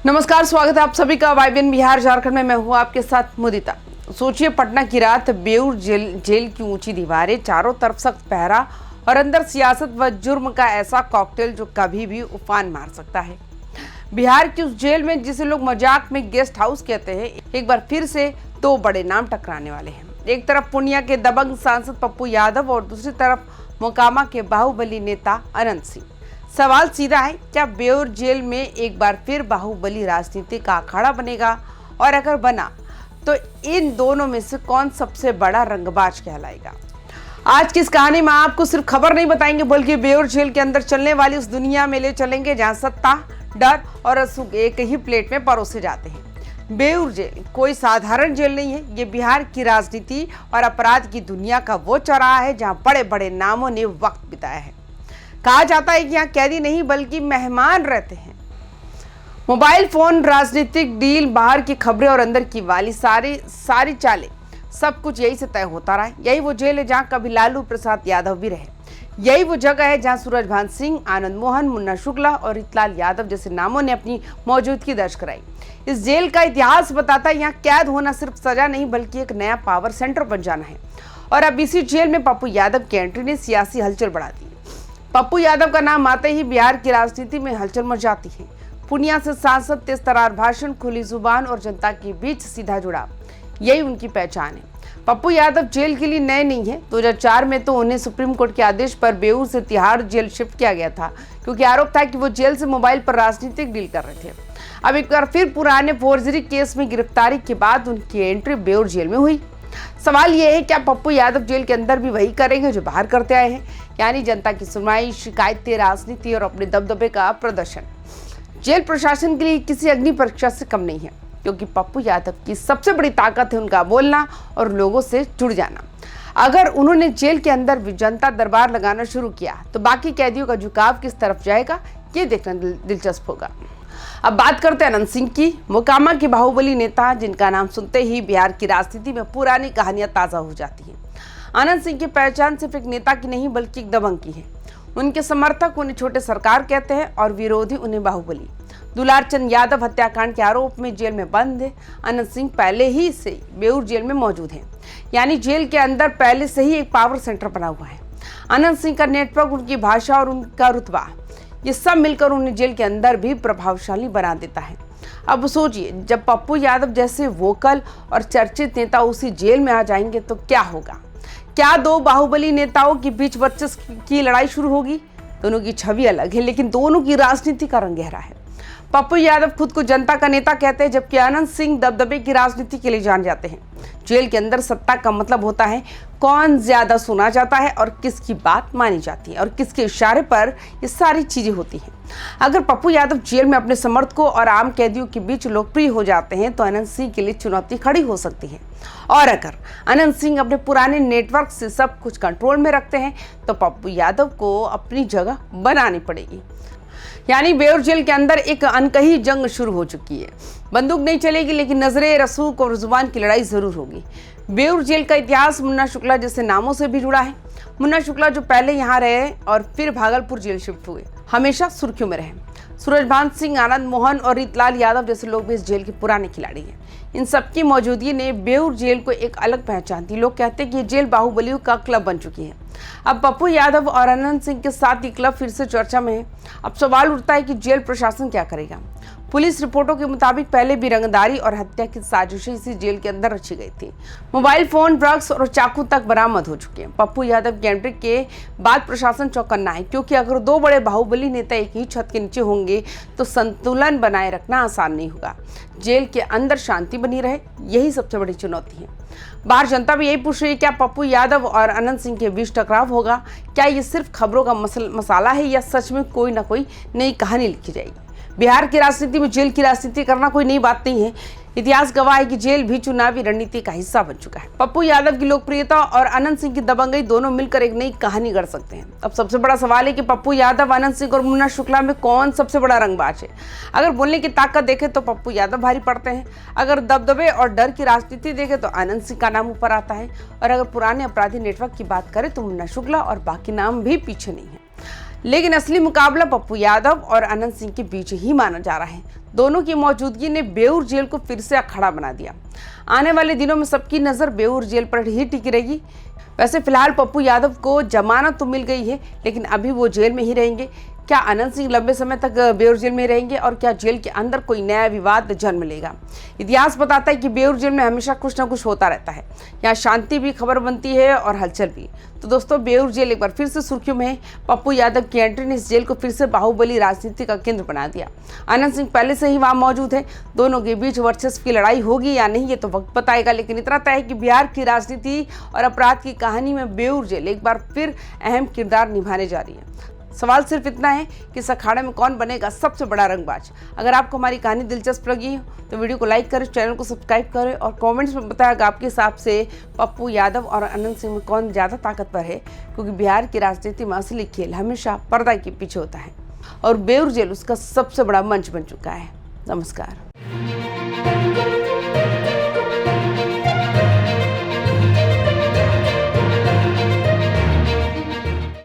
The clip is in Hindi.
नमस्कार, स्वागत है आप सभी का वाइबिन बिहार झारखंड में। मैं हूँ आपके साथ मुदिता। सोचिए, पटना की रात, बेऊर जेल की ऊंची दीवारें, चारों तरफ सख्त पहरा और अंदर सियासत व जुर्म का ऐसा कॉकटेल जो कभी भी उफान मार सकता है। बिहार की उस जेल में जिसे लोग मजाक में गेस्ट हाउस कहते हैं, एक बार फिर से दो बड़े नाम टकराने वाले हैं। एक तरफ पूर्णिया के दबंग सांसद पप्पू यादव और दूसरी तरफ मोकामा के बाहुबली नेता अनंत सिंह। सवाल सीधा है, क्या बेऊर जेल में एक बार फिर बाहुबली राजनीति का अखाड़ा बनेगा? और अगर बना तो इन दोनों में से कौन सबसे बड़ा रंगबाज कहलाएगा? आज की इस कहानी में आपको सिर्फ खबर नहीं बताएंगे, बल्कि बेऊर जेल के अंदर चलने वाली उस दुनिया में ले चलेंगे जहां सत्ता, डर और असुख एक ही प्लेट में परोसे जाते हैं। बेऊर जेल कोई साधारण जेल नहीं है। ये बिहार की राजनीति और अपराध की दुनिया का वो चौराहा है जहां बड़े बड़े नामों ने वक्त बिताया है। कहा जाता है कि यहाँ कैदी नहीं बल्कि मेहमान रहते हैं। मोबाइल फोन, राजनीतिक डील, बाहर की खबरें और अंदर की वाली सारी चालें, सब कुछ यही से तय होता रहा है। यही वो जेल है जहाँ कभी लालू प्रसाद यादव भी रहे। यही वो जगह है जहाँ सूरजभान सिंह, आनंद मोहन, मुन्ना शुक्ला और रितलाल यादव जैसे नामों ने अपनी मौजूदगी दर्ज कराई। इस जेल का इतिहास बताता है यहाँ कैद होना सिर्फ सजा नहीं बल्कि एक नया पावर सेंटर बन जाना है। और अब इसी जेल में पप्पू यादव की एंट्री ने सियासी हलचल बढ़ा दी। पप्पू यादव का नाम आते ही बिहार की राजनीति में हलचल मच जाती है। पूर्णिया से सांसद, तेज तरार भाषण, खुली जुबान और जनता के बीच सीधा जुड़ाव, यही उनकी पहचान है। पप्पू यादव जेल के लिए नए नहीं है। 2004 में तो उन्हें सुप्रीम कोर्ट के आदेश पर बेऊर से तिहाड़ जेल शिफ्ट किया गया था, क्योंकि आरोप था कि वो जेल से मोबाइल पर राजनीतिक डील कर रहे थे। अब एक बार फिर पुराने फोर्जरी केस में गिरफ्तारी के बाद उनकी एंट्री बेऊर जेल में हुई। सवाल यह है, क्या पप्पू यादव जेल के अंदर भी वही करेंगे जो बाहर करते आए हैं, यानी जनता की सुनवाई, शिकायतें, राजनीति और अपने दबदबे का प्रदर्शन? जेल प्रशासन के लिए किसी अग्नि परीक्षा से कम नहीं है, क्योंकि पप्पू यादव की सबसे बड़ी ताकत है उनका बोलना और लोगों से जुड़ जाना। अगर उन्होंने जेल के अंदर भी जनता दरबार लगाना शुरू किया तो बाकी कैदियों का झुकाव किस तरफ जाएगा, ये देखना दिलचस्प होगा। अब बात करते हैं अनंत सिंह की, मोकामा के बाहुबली नेता, जिनका नाम सुनते ही बिहार की राजनीति में पुरानी कहानियां ताजा हो जाती हैं। अनंत सिंह की पहचान सिर्फ एक नेता की नहीं बल्कि एक दबंग की है। उनके समर्थक उन्हें छोटे सरकार कहते हैं और विरोधी उन्हें बाहुबली। दुलार चंद यादव हत्याकांड के आरोप में जेल में बंद है। अनंत सिंह पहले ही से बेऊर जेल में मौजूद हैं, यानी जेल के अंदर पहले से ही एक पावर सेंटर बना हुआ है। अनंत सिंह का नेटवर्क, उनकी भाषा और उनका रुतबा, ये सब मिलकर उन्हें जेल के अंदर भी प्रभावशाली बना देता है। अब सोचिए, जब पप्पू यादव जैसे वोकल और चर्चित नेता उसी जेल में आ जाएंगे तो क्या होगा? क्या दो बाहुबली नेताओं के बीच वर्चस्व की लड़ाई शुरू होगी? दोनों की छवि अलग है, लेकिन दोनों की राजनीति का रंग गहरा है। पप्पू यादव खुद को जनता का नेता कहते हैं, जबकि अनंत सिंह दबदबे की राजनीति के लिए जान जाते हैं। जेल के अंदर सत्ता का मतलब होता है कौन ज्यादा सुना जाता है और किसकी बात मानी जाती है और किसके इशारे पर ये सारी चीजें होती हैं। अगर पप्पू यादव जेल में अपने समर्थकों और आम कैदियों के बीच लोकप्रिय हो जाते हैं तो अनंत सिंह के लिए चुनौती खड़ी हो सकती है। और अगर अनंत सिंह अपने पुराने नेटवर्क से सब कुछ कंट्रोल में रखते हैं तो पप्पू यादव को अपनी जगह बनानी पड़ेगी। यानी बेऊर जेल के अंदर एक अनकही जंग शुरू हो चुकी है। बंदूक नहीं चलेगी, लेकिन नजरें, रसूख और जुबान की लड़ाई जरूर होगी। बेऊर जेल का इतिहास मुन्ना शुक्ला जैसे नामों से भी जुड़ा है। मुन्ना शुक्ला जो पहले यहाँ रहे और फिर भागलपुर जेल शिफ्ट हुए, हमेशा सुर्खियों में रहे। सूरजभान सिंह, आनंद मोहन और रितलाल यादव जैसे लोग भी इस जेल के पुराने खिलाड़ी हैं। इन सबकी मौजूदगी ने बेऊर जेल को एक अलग पहचान दी। लोग कहते हैं कि ये जेल बाहुबलियों का क्लब बन चुकी है। अब पप्पू यादव और अनंत सिंह के साथ ये क्लब फिर से चर्चा में है। अब सवाल उठता है कि जेल प्रशासन क्या करेगा? पुलिस रिपोर्टों के मुताबिक पहले भी रंगदारी और हत्या की साजिशें इसी जेल के अंदर रची गई थी। मोबाइल फोन, ड्रग्स और चाकू तक बरामद हो चुके हैं। पप्पू यादव की एंट्री के बाद प्रशासन चौकन्ना है, क्योंकि अगर दो बड़े बाहुबली नेता एक ही छत के नीचे होंगे तो संतुलन बनाए रखना आसान नहीं होगा। जेल के अंदर शांति बनी रहे, यही सबसे बड़ी चुनौती है। बाहर जनता भी यही पूछ रही है, क्या पप्पू यादव और अनंत सिंह के बीच टकराव होगा? क्या ये सिर्फ खबरों का मसाला है या सच में कोई ना कोई नई कहानी लिखी जाएगी? बिहार की राजनीति में जेल की राजनीति करना कोई नई बात नहीं है। इतिहास गवाह है कि जेल भी चुनावी रणनीति का हिस्सा बन चुका है। पप्पू यादव की लोकप्रियता और अनंत सिंह की दबंगई दोनों मिलकर एक नई कहानी गढ़ सकते हैं। अब सबसे बड़ा सवाल है कि पप्पू यादव, अनंत सिंह और मुन्ना शुक्ला में कौन सबसे बड़ा रंगबाज है? अगर बोलने की ताकत देखें तो पप्पू यादव भारी पड़ते हैं। अगर दबदबे और डर की राजनीति देखें तो अनंत सिंह का नाम ऊपर आता है। और अगर पुराने अपराधी नेटवर्क की बात करें तो मुन्ना शुक्ला और बाकी नाम भी पीछे नहीं है। लेकिन असली मुकाबला पप्पू यादव और अनंत सिंह के बीच ही माना जा रहा है। दोनों की मौजूदगी ने बेऊर जेल को फिर से अखाड़ा बना दिया। आने वाले दिनों में सबकी नज़र बेऊर जेल पर ही टिकी रहेगी। वैसे फिलहाल पप्पू यादव को जमानत तो मिल गई है, लेकिन अभी वो जेल में ही रहेंगे। क्या अनंत सिंह लंबे समय तक बेऊर जेल में रहेंगे और क्या जेल के अंदर कोई नया विवाद जन्म लेगा? इतिहास बताता है कि बेऊर जेल में हमेशा कुछ ना कुछ होता रहता है। यहाँ शांति भी खबर बनती है और हलचल भी। तो दोस्तों, बेऊर जेल एक बार फिर से सुर्खियों में है। पप्पू यादव की एंट्री ने इस जेल को फिर से बाहुबली राजनीति का केंद्र बना दिया। अनंत सिंह पहले से ही वहाँ मौजूद है। दोनों के बीच वर्चस्व की लड़ाई होगी या नहीं, ये तो वक्त बताएगा। लेकिन इतना तय है कि बिहार की राजनीति और अपराध की कहानी में बेऊर जेल एक बार फिर अहम किरदार निभाने जा रही है। सवाल सिर्फ इतना है कि इस अखाड़े में कौन बनेगा सबसे बड़ा रंगबाज। अगर आपको हमारी कहानी दिलचस्प लगी तो वीडियो को लाइक करें, चैनल को सब्सक्राइब करें और कमेंट्स में बताएं कि आपके हिसाब से पप्पू यादव और अनंत सिंह में कौन ज़्यादा ताकतवर है। क्योंकि बिहार की राजनीति में असली खेल हमेशा पर्दा के पीछे होता है और बेऊर जेल उसका सबसे बड़ा मंच बन चुका है। नमस्कार।